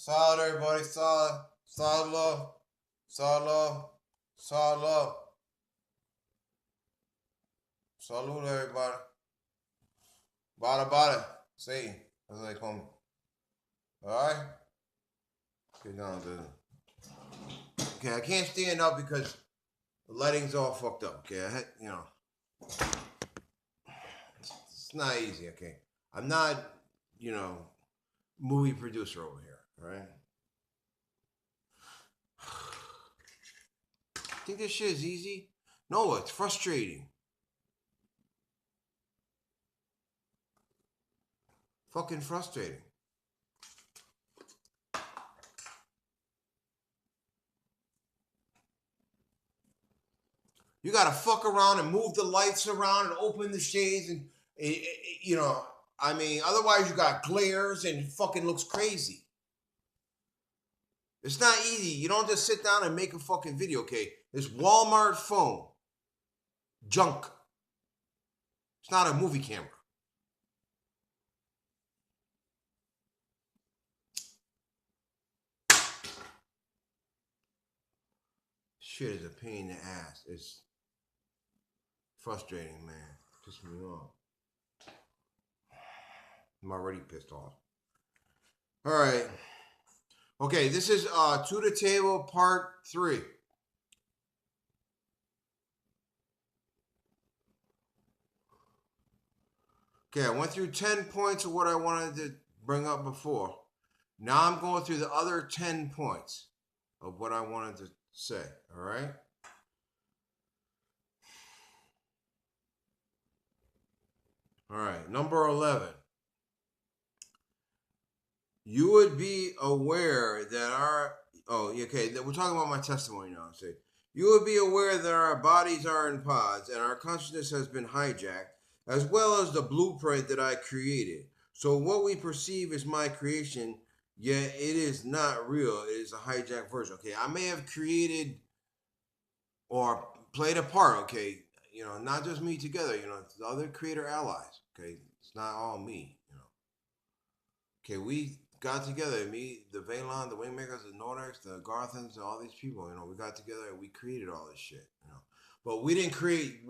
Solid, everybody. Solid. Solid love. Solid love. Solid love. Salute, everybody. Bada bada. Satan. That's what they call me. Alright? Get down to it. Okay, I can't stand up because the lighting's all fucked up. Okay, it's not easy. Okay, I'm not, movie producer over here. All right. Think this shit is easy? No, it's frustrating. Fucking frustrating. You gotta fuck around and move the lights around and open the shades and, otherwise you got glares and it fucking looks crazy. It's not easy. You don't just sit down and make a fucking video, okay? This Walmart phone. Junk. It's not a movie camera. Shit is a pain in the ass. It's frustrating, man. Pisses me off. I'm already pissed off. All right. Okay, this is To the Table Part 3. Okay, I went through 10 points of what I wanted to bring up before. Now I'm going through the other 10 points of what I wanted to say, all right? All right, number 11. You would be aware that we're talking about my testimony now. Say, you would be aware that our bodies are in pods and our consciousness has been hijacked, as well as the blueprint that I created. So what we perceive is my creation, yet it is not real. It is a hijacked version. Okay, I may have created or played a part, okay, not just me together, it's the other creator allies, okay? It's not all me, Okay, we got together, me, the Valon, the Wingmakers, the Nordics, the Garthans, all these people, we got together and we created all this shit, But we didn't create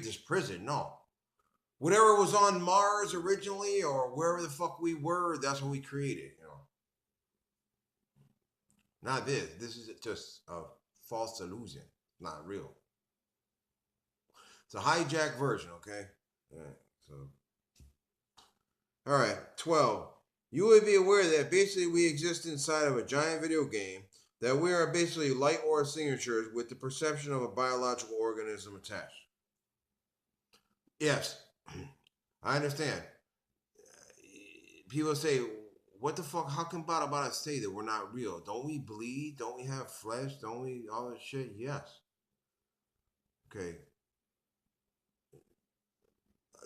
this prison, no. Whatever was on Mars originally or wherever the fuck we were, that's what we created, Not this. This is just a false illusion. Not real. It's a hijacked version, okay? All right, 12. You would be aware that basically we exist inside of a giant video game, that we are basically light aura signatures with the perception of a biological organism attached. Yes, I understand. People say, what the fuck? How can Bada say that we're not real? Don't we bleed? Don't we have flesh? Don't we all that shit? Yes. Okay.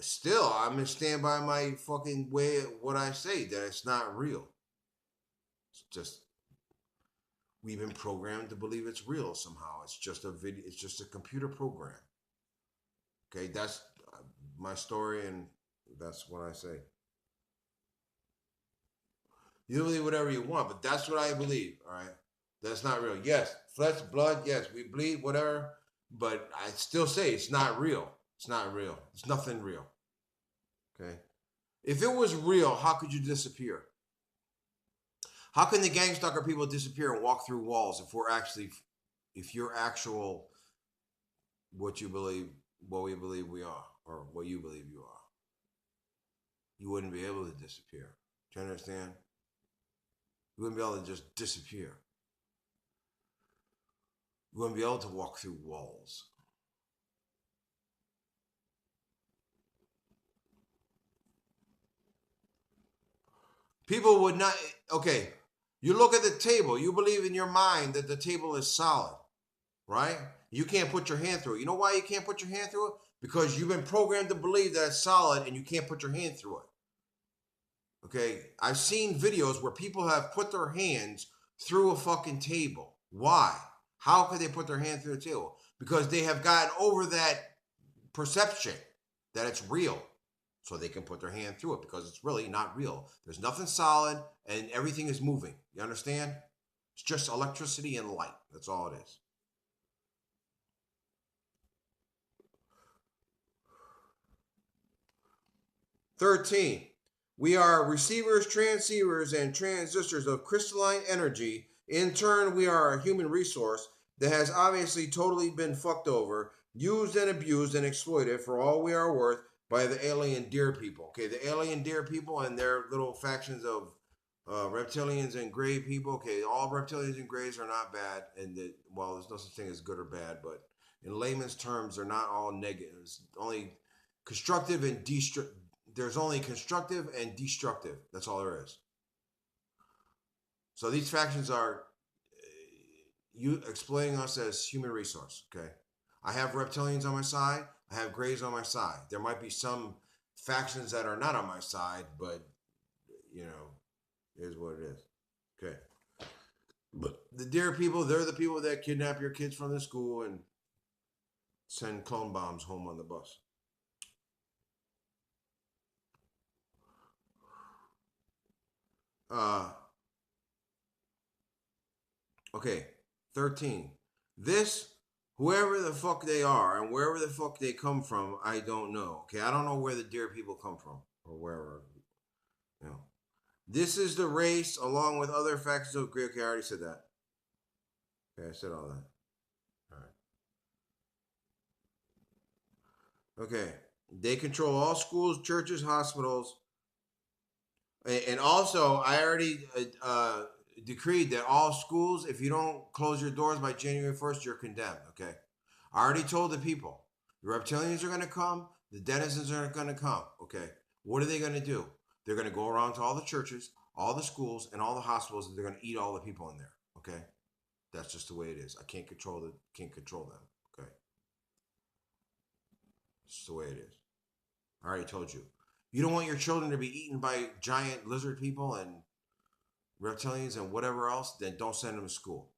Still, I'm gonna stand by my fucking way of what I say, that it's not real. It's just we've been programmed to believe it's real somehow. It's just a video. It's just a computer program. Okay, that's my story, and that's what I say. You believe whatever you want, but that's what I believe. All right, that's not real. Yes, flesh, blood. Yes, we bleed, whatever. But I still say it's not real. It's not real. It's nothing real. Okay. If it was real, how could you disappear? How can the gang stalker people disappear and walk through walls if you're actual what you believe, what we believe we are, or what you believe you are? You wouldn't be able to disappear. Do you understand? You wouldn't be able to just disappear. You wouldn't be able to walk through walls. People would not, okay, you look at the table, you believe in your mind that the table is solid, right? You can't put your hand through it. You know why you can't put your hand through it? Because you've been programmed to believe that it's solid and you can't put your hand through it. Okay, I've seen videos where people have put their hands through a fucking table. Why? How could they put their hand through the table? Because they have gotten over that perception that it's real. so they can put their hand through it because it's really not real. There's nothing solid and everything is moving. You understand? It's just electricity and light. That's all it is. "13. We are receivers, transceivers, and transistors of crystalline energy. In turn, we are a human resource that has obviously totally been fucked over, used and abused and exploited for all we are worth by the alien deer people." Okay, the alien deer people and their little factions of reptilians and gray people. Okay, all reptilians and grays are not bad, and well, there's no such thing as good or bad, but in layman's terms, they're not all negatives. Only constructive and destructive. There's only constructive and destructive. That's all there is. So these factions are you exploiting us as human resource. Okay, I have reptilians on my side. I have grays on my side. There might be some factions that are not on my side, but you know, it is what it is. Okay. But the deer people, they're the people that kidnap your kids from the school and send clone bombs home on the bus. Okay, 13. This, whoever the fuck they are and wherever the fuck they come from, I don't know. Okay, I don't know where the deer people come from or wherever. You know, this is the race along with other factions of Greek. Okay, I already said that. Okay, I said all that. All right. Okay, they control all schools, churches, hospitals, and also I already decreed that all schools, if you don't close your doors by January 1st, you're condemned. Okay, I already told the people, the reptilians are going to come, the denizens are going to come. Okay, what are they going to do? They're going to go around to all the churches, all the schools, and all the hospitals, and they're going to eat all the people in there. Okay, that's just the way it is. I can't control them. Okay, it's just the way it is. I already told you. You don't want your children to be eaten by giant lizard people and reptilians and whatever else, then don't send them to school.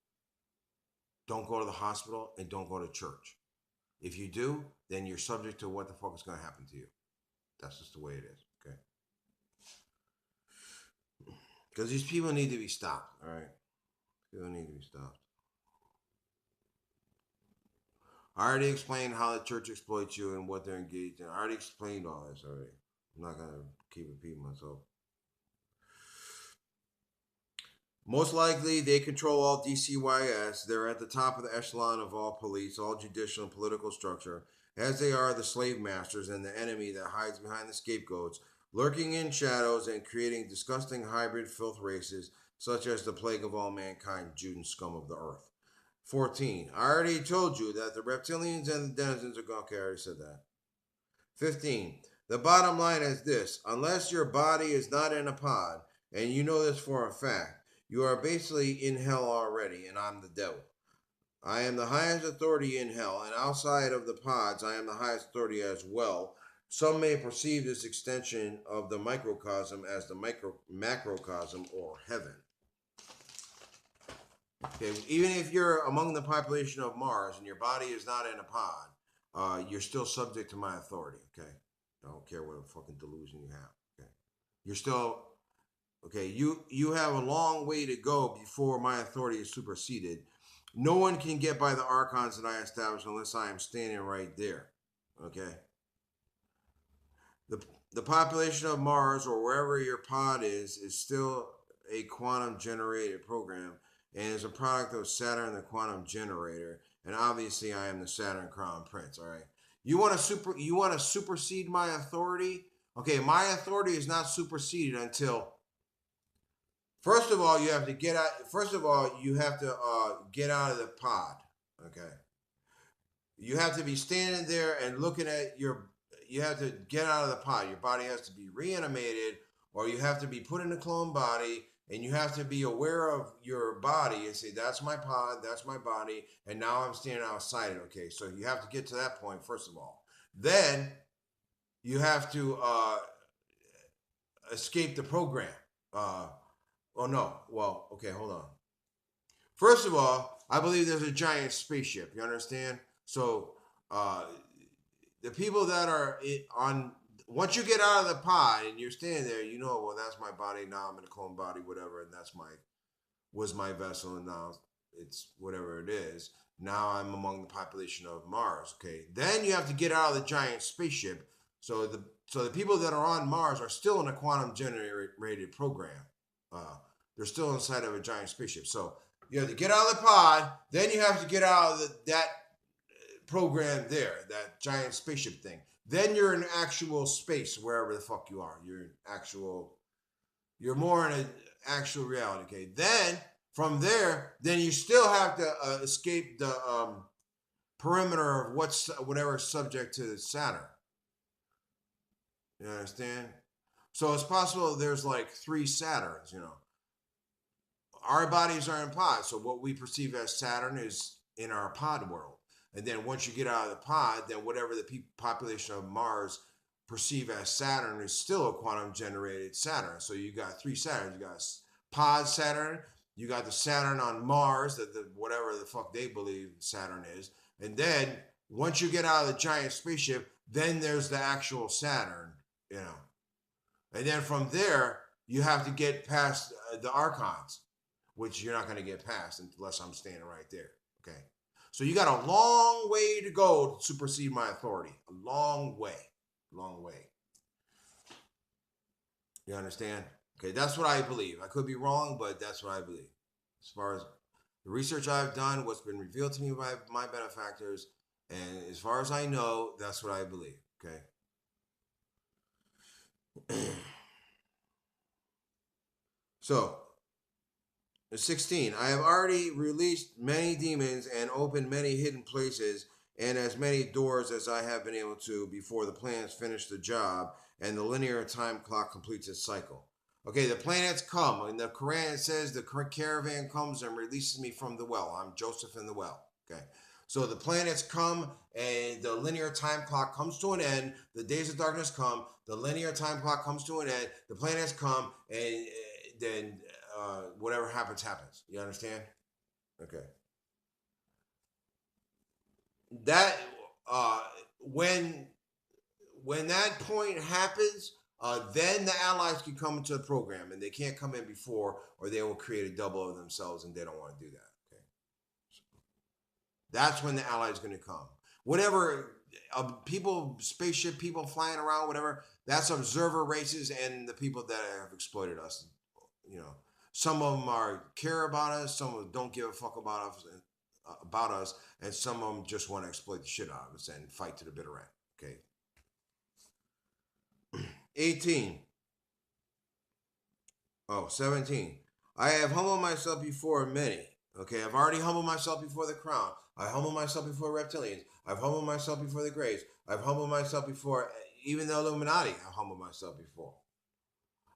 Don't go to the hospital and don't go to church. If you do, then you're subject to what the fuck is going to happen to you. That's just the way it is, okay? Because these people need to be stopped, all right? People need to be stopped. I already explained how the church exploits you and what they're engaged in. I already explained all this already. I'm not going to keep repeating myself. Most likely, they control all DCYS. They're at the top of the echelon of all police, all judicial and political structure, as they are the slave masters and the enemy that hides behind the scapegoats, lurking in shadows and creating disgusting hybrid filth races, such as the plague of all mankind, Jude and scum of the earth. 14. I already told you that the reptilians and the denizens are gone. Okay, I already said that. 15. The bottom line is this: unless your body is not in a pod, and you know this for a fact, you are basically in hell already, and I'm the devil. I am the highest authority in hell, and outside of the pods, I am the highest authority as well. Some may perceive this extension of the microcosm as the macrocosm or heaven. Okay, even if you're among the population of Mars and your body is not in a pod, you're still subject to my authority. Okay, I don't care what fucking delusion you have. Okay, you're still okay. You have a long way to go before my authority is superseded. No one can get by the archons that I establish unless I am standing right there. Okay. The population of Mars or wherever your pod is still a quantum generated program and is a product of Saturn, the quantum generator. And obviously, I am the Saturn Crown Prince. All right. You want to supersede my authority? Okay, my authority is not superseded until. First of all, you have to get out. First of all, you have to get out of the pod. Okay. You have to be standing there and looking at your. You have to get out of the pod. Your body has to be reanimated, or you have to be put in a clone body, and you have to be aware of your body and say, "That's my pod. That's my body." And now I'm standing outside it. Okay. So you have to get to that point first of all. Then you have to escape the program. Oh no. Well, okay, hold on. First of all, I believe there's a giant spaceship. You understand? So the people that are on once you get out of the pod and you're standing there, you know, well, that's my body now. I'm in a clone body, whatever, and that's was my vessel, and now it's whatever it is. Now I'm among the population of Mars. Okay, then you have to get out of the giant spaceship. So the people that are on Mars are still in a quantum generated program. Uh, they're still inside of a giant spaceship. So you have to get out of the pod. Then you have to get out of that program there, that giant spaceship thing. Then you're in actual space, wherever the fuck you are. You're more in an actual reality. Okay. Then from there, then you still have to escape the perimeter of whatever is subject to Saturn. You understand? So it's possible there's like 3 Saturns. Our bodies are in pods, so what we perceive as Saturn is in our pod world. And then once you get out of the pod, then whatever the population of Mars perceive as Saturn is still a quantum generated Saturn. So you got 3 Saturns. You got pod Saturn, you got the Saturn on Mars, whatever the fuck they believe Saturn is. And then once you get out of the giant spaceship, then there's the actual Saturn, And then from there, you have to get past the Archons, which you're not going to get past unless I'm standing right there. Okay. So you got a long way to go to supersede my authority. A long way. Long way. You understand? Okay, that's what I believe. I could be wrong, but that's what I believe. As far as the research I've done, what's been revealed to me by my benefactors, and as far as I know, that's what I believe. Okay. So, 16. I have already released many demons and opened many hidden places and as many doors as I have been able to before the planets finish the job and the linear time clock completes its cycle. Okay, the planets come. In the Quran, it says the caravan comes and releases me from the well. I'm Joseph in the well. Okay. So the planets come and the linear time clock comes to an end. The days of darkness come. The linear time clock comes to an end. The planets come and then whatever happens, happens. You understand? Okay. That when that point happens, then the allies can come into the program, and they can't come in before, or they will create a double of themselves, and they don't want to do that. Okay. So that's when the allies going to come. Whatever spaceship people flying around, whatever. That's observer races and the people that have exploited us. Some of them care about us, some of them don't give a fuck about us, and some of them just want to exploit the shit out of us and fight to the bitter end. Okay. 18. 17. I have humbled myself before many. Okay, I've already humbled myself before the crown. I humbled myself before reptilians. I've humbled myself before the Greys. I've humbled myself before even the Illuminati. I've humbled myself before.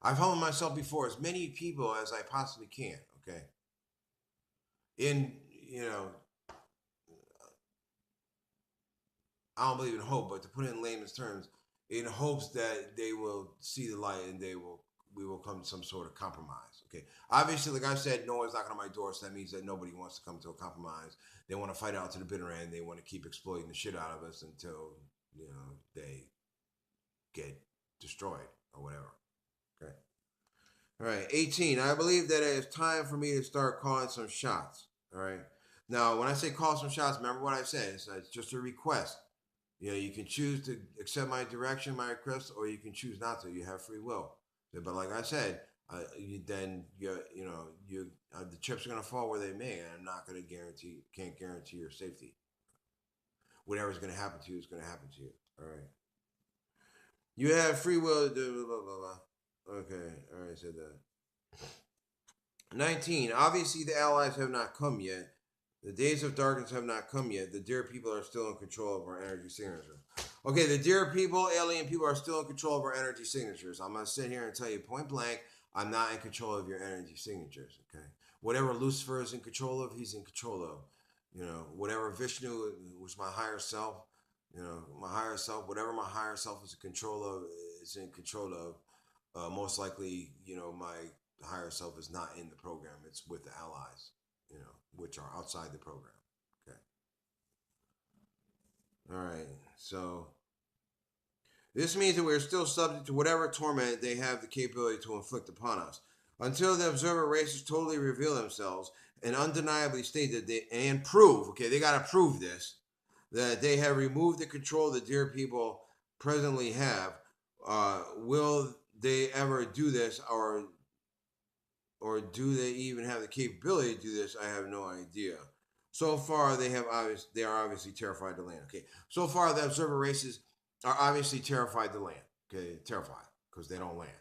I've humbled myself before as many people as I possibly can. Okay. I don't believe in hope, but to put it in layman's terms, in hopes that they will see the light and we will come to some sort of compromise. Okay. Obviously, like I said, no one's knocking on my door, so that means that nobody wants to come to a compromise. They want to fight out to the bitter end. They want to keep exploiting the shit out of us until they get destroyed or whatever. Okay. All right. 18. I believe that it is time for me to start calling some shots. All right. Now, when I say call some shots, remember what I said. It's just a request. You can choose to accept my direction, my request, or you can choose not to. You have free will. But like I said, the chips are going to fall where they may, and I'm not going to can't guarantee your safety. Whatever's going to happen to you is going to happen to you. All right. You have free will to do blah, blah, blah. Okay. All right. I said that. 19. Obviously, the allies have not come yet. The days of darkness have not come yet. The dear people are still in control of our energy signature. Okay, the dear people, alien people, are still in control of our energy signatures. I'm going to sit here and tell you point blank, I'm not in control of your energy signatures, okay? Whatever Lucifer is in control of, he's in control of. Whatever Vishnu, which my higher self, whatever my higher self is in control of, most likely, my higher self is not in the program. It's with the allies, which are outside the program. Okay. All right. So This means that we are still subject to whatever torment they have the capability to inflict upon us. Until the observer races totally reveal themselves and undeniably state that they and prove, okay, they got to prove this, that they have removed the control the dear people presently have. Will they ever do this, or do they even have the capability to do this? I have no idea. So far, they are obviously terrified to land. Okay, so far the observer races are obviously terrified to land. Okay, terrified because they don't land,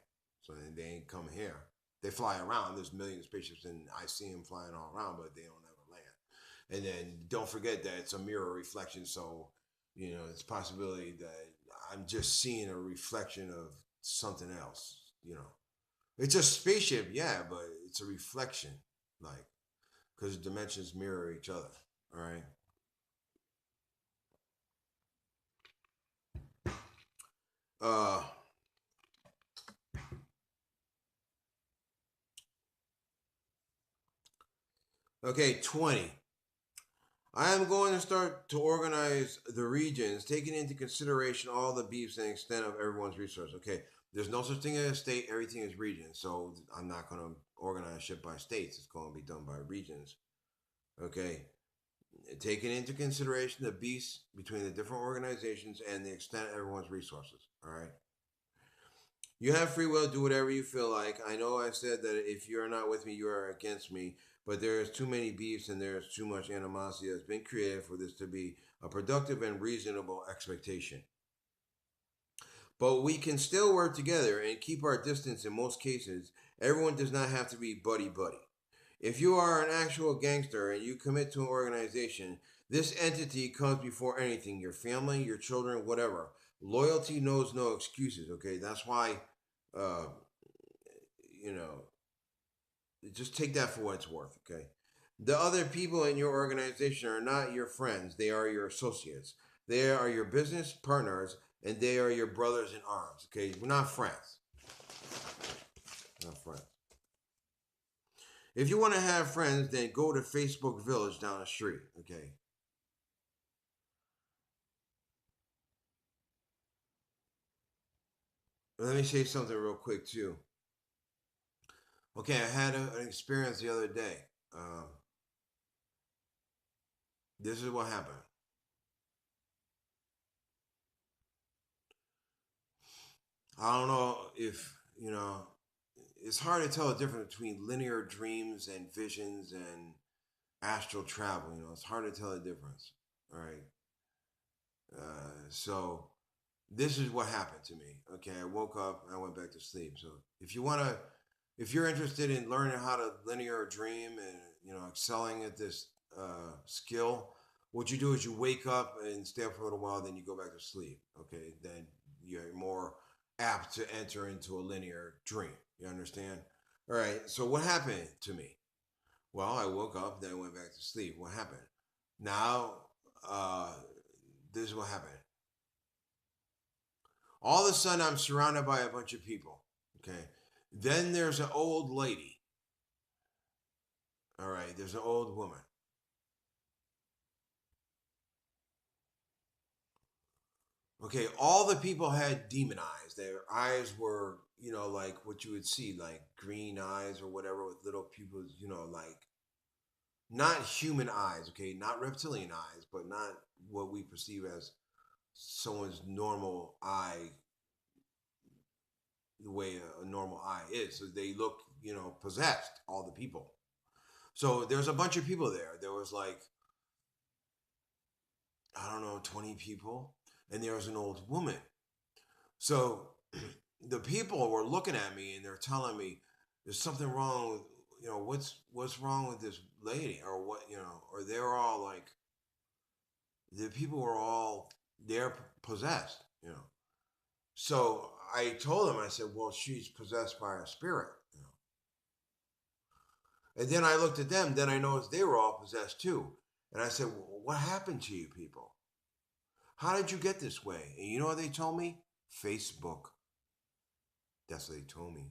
so they ain't come here. They fly around. There's millions of spaceships, and I see them flying all around, but they don't ever land. And then don't forget that it's a mirror reflection, so it's a possibility that I'm just seeing a reflection of something else. It's a spaceship, yeah, but it's a reflection, like, because dimensions mirror each other. All right. Uh. Okay. 20. I am going to start to organize the regions, taking into consideration all the beefs and extent of everyone's resource. Okay. There's no such thing as a state. Everything is regions. So I'm not going to organize shit by states. It's going to be done by regions. Okay. Taking into consideration the beefs between the different organizations and the extent of everyone's resources. All right. You have free will, do whatever you feel like. I know I said that if you're not with me, you are against me, but there's too many beefs and there's too much animosity that's been created for this to be a productive and reasonable expectation. But we can still work together and keep our distance in most cases. Everyone does not have to be buddy buddy. If you are an actual gangster and you commit to an organization, this entity comes before anything, your family, your children, whatever. Loyalty knows no excuses, okay? That's why, uh, you know, just take that for what it's worth, okay? The other people in your organization are not your friends, they are your associates. They are your business partners and they are your brothers in arms, okay? We're not friends. Not friends. If you want to have friends, then go to Facebook Village down the street, okay? Let me say something real quick, too. Okay, I had an experience the other day. This is what happened. I don't know if, it's hard to tell the difference between linear dreams and visions and astral travel. It's hard to tell the difference. All right. So this is what happened to me. Okay, I woke up, I went back to sleep. So if you're interested in learning how to linear dream and excelling at this skill, what you do is you wake up and stay up for a little while, then you go back to sleep. Okay, then you're more apt to enter into a linear dream. You understand? All right. So what happened to me? Well, I woke up, then I went back to sleep. What happened? Now, uh, this is what happened. All of a sudden, I'm surrounded by a bunch of people. Okay. Then there's an old lady. All right. There's an old woman. Okay. All the people had demon eyes. Their eyes were, like what you would see, like green eyes or whatever with little pupils, like not human eyes. Okay. Not reptilian eyes, but not what we perceive as someone's normal eye, the way a normal eye is. So they look, possessed, all the people. So there's a bunch of people there. There was like, I don't know, 20 people. And there was an old woman. So the people were looking at me and they're telling me there's something wrong with, what's wrong with this lady or what, or they're all like, the people were all, they're possessed. So I told them, I said, well, she's possessed by a spirit. And then I looked at them, then I noticed they were all possessed too. And I said, well, what happened to you people? How did you get this way? And you know what they told me? Facebook. That's what they told me.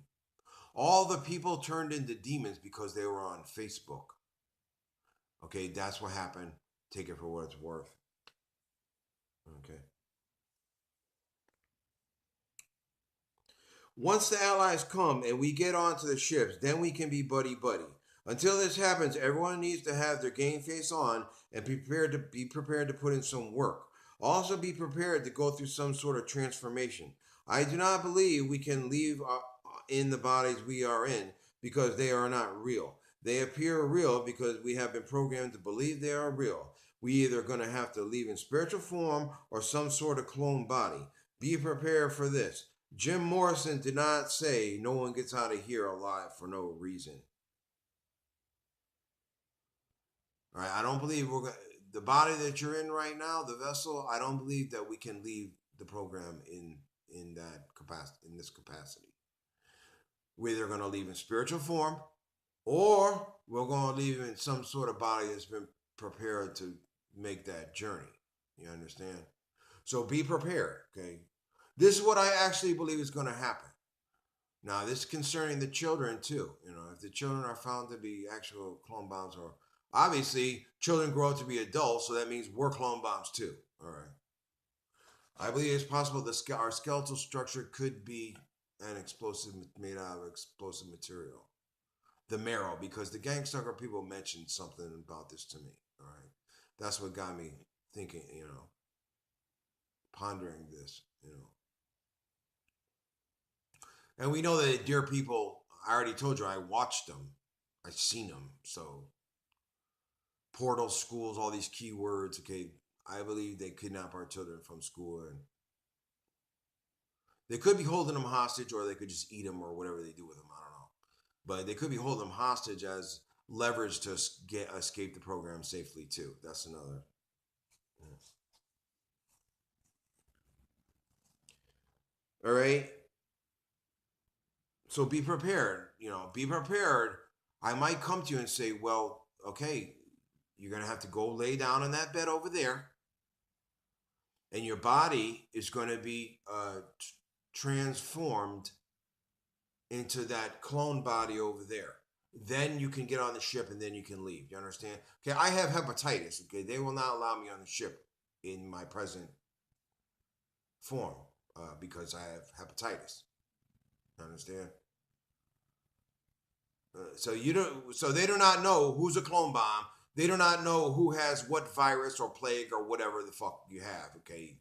All the people turned into demons because they were on Facebook. Okay, that's what happened. Take it for what it's worth. Okay. Once the Allies come and we get onto the ships, then we can be buddy buddy. Until this happens, everyone needs to have their game face on and be prepared to put in some work. Also, be prepared to go through some sort of transformation. I do not believe we can leave in the bodies we are in because they are not real. They appear real because we have been programmed to believe they are real. We either going to have to leave in spiritual form or some sort of clone body. Be prepared for this. Jim Morrison did not say no one gets out of here alive for no reason. All right, I don't believe the body that you're in right now, the vessel. I don't believe that we can leave the program in that capacity, in this capacity. We're either going to leave in spiritual form, or we're going to leave in some sort of body that's been prepared to make that journey. You understand? So be prepared. Okay, this is what I actually believe is going to happen. Now, this is concerning the children too. You know, if the children are found to be actual clone bombs, or obviously children grow up to be adults, so that means we're clone bombs too. All right. I believe it's possible that our skeletal structure could be an explosive made out of explosive material. The marrow, because the Gangsucker people mentioned something about this to me. All right. That's what got me thinking, pondering this, And we know that Dear People, I already told you I watched them. I've seen them. So portals, schools, all these keywords. Okay, I believe they kidnap our children from school, and they could be holding them hostage, or they could just eat them, or whatever they do with them. I don't know, but they could be holding them hostage as leverage to escape the program safely too. That's another. All right. So be prepared. Be prepared. I might come to you and say, well, okay, you're going to have to go lay down on that bed over there, and your body is going to be transformed into that clone body over there. Then you can get on the ship, and then you can leave. You understand? Okay, I have hepatitis. Okay, they will not allow me on the ship in my present form because I have hepatitis. You understand? So you don't. So they do not know who's a clone bomb. They do not know who has what virus or plague or whatever the fuck you have. Okay,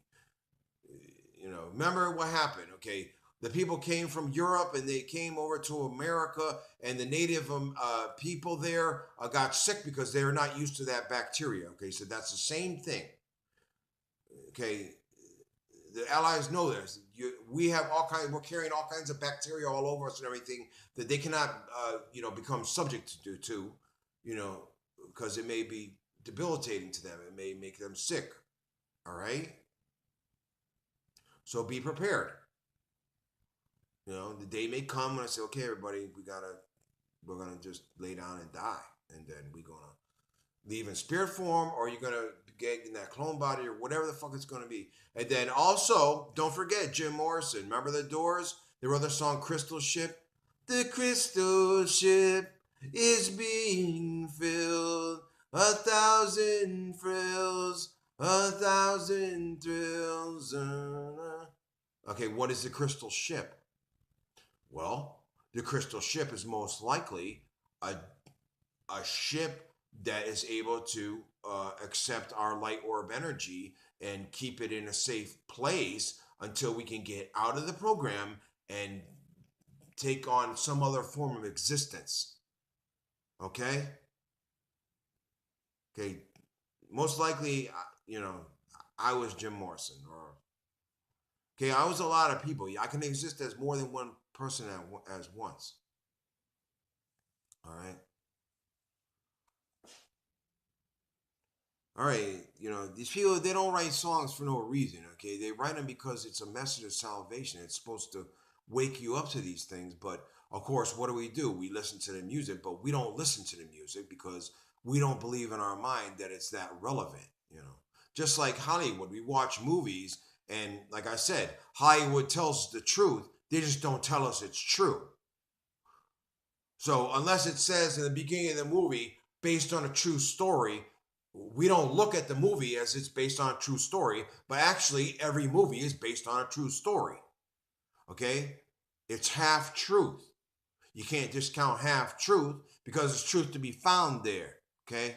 remember what happened. Okay, the people came from Europe and they came over to America, and the native people there got sick because they're not used to that bacteria. Okay, so that's the same thing. Okay, the Allies know this. We have all kinds. We're carrying all kinds of bacteria all over us and everything that they cannot, become subject to, because it may be debilitating to them. It may make them sick. All right. So be prepared. The day may come when I say, okay, everybody, we're gonna just lay down and die, and then we're gonna leave in spirit form, or you're gonna get in that clone body, or whatever the fuck it's gonna be. And then also, don't forget Jim Morrison. Remember the Doors? They wrote the song "Crystal Ship." The crystal ship is being filled, 1,000 frills, 1,000 thrills. Okay, what is the crystal ship? Well, the crystal ship is most likely a ship that is able to accept our light orb energy and keep it in a safe place until we can get out of the program and take on some other form of existence. Okay? Okay. Most likely, I was Jim Morrison, or okay, I was a lot of people. I can exist as more than one person as once. All right. All right, these people, they don't write songs for no reason, okay? They write them because it's a message of salvation. It's supposed to wake you up to these things. But of course, what do? We listen to the music, but we don't listen to the music because we don't believe in our mind that it's that relevant. Just like Hollywood, we watch movies, and like I said, Hollywood tells us the truth. They just don't tell us it's true. So unless it says in the beginning of the movie, based on a true story, we don't look at the movie as it's based on a true story, but actually every movie is based on a true story. Okay? It's half truth. You can't discount half truth because there's truth to be found there. Okay?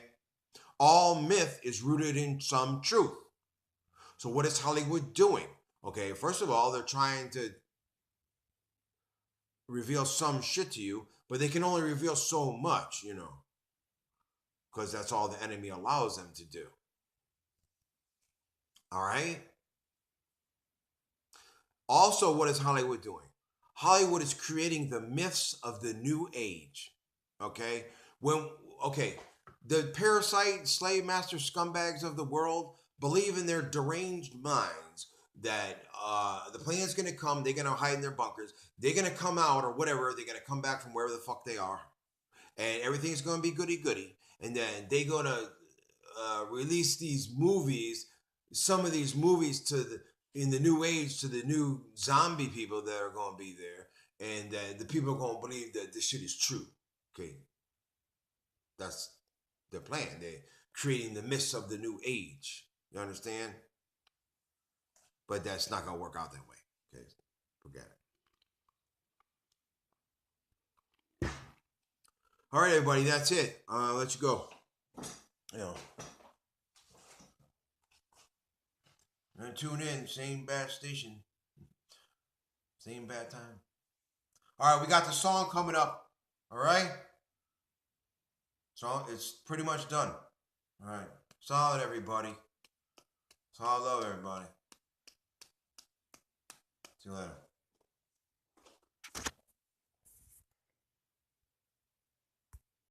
All myth is rooted in some truth. So what is Hollywood doing? Okay, first of all, they're trying to reveal some shit to you, but they can only reveal so much, because that's all the enemy allows them to do. All right? Also, what is Hollywood doing? Hollywood is creating the myths of the new age. Okay? The parasite, slave master scumbags of the world believe in their deranged minds that the plane's going to come, they're going to hide in their bunkers, they're going to come out or whatever, they're going to come back from wherever the fuck they are, and everything's going to be goody-goody. And then they're going to release these movies, some of these movies in the new age to the new zombie people that are going to be there. And the people are going to believe that this shit is true. Okay. That's their plan. They're creating the myths of the new age. You understand? But that's not going to work out that way. Okay. Forget it. All right, everybody. That's it. I'll let you go. And tune in. Same bad station. Same bad time. All right. We got the song coming up. All right. So it's pretty much done. All right. Solid, everybody. Solid love, everybody. See you later.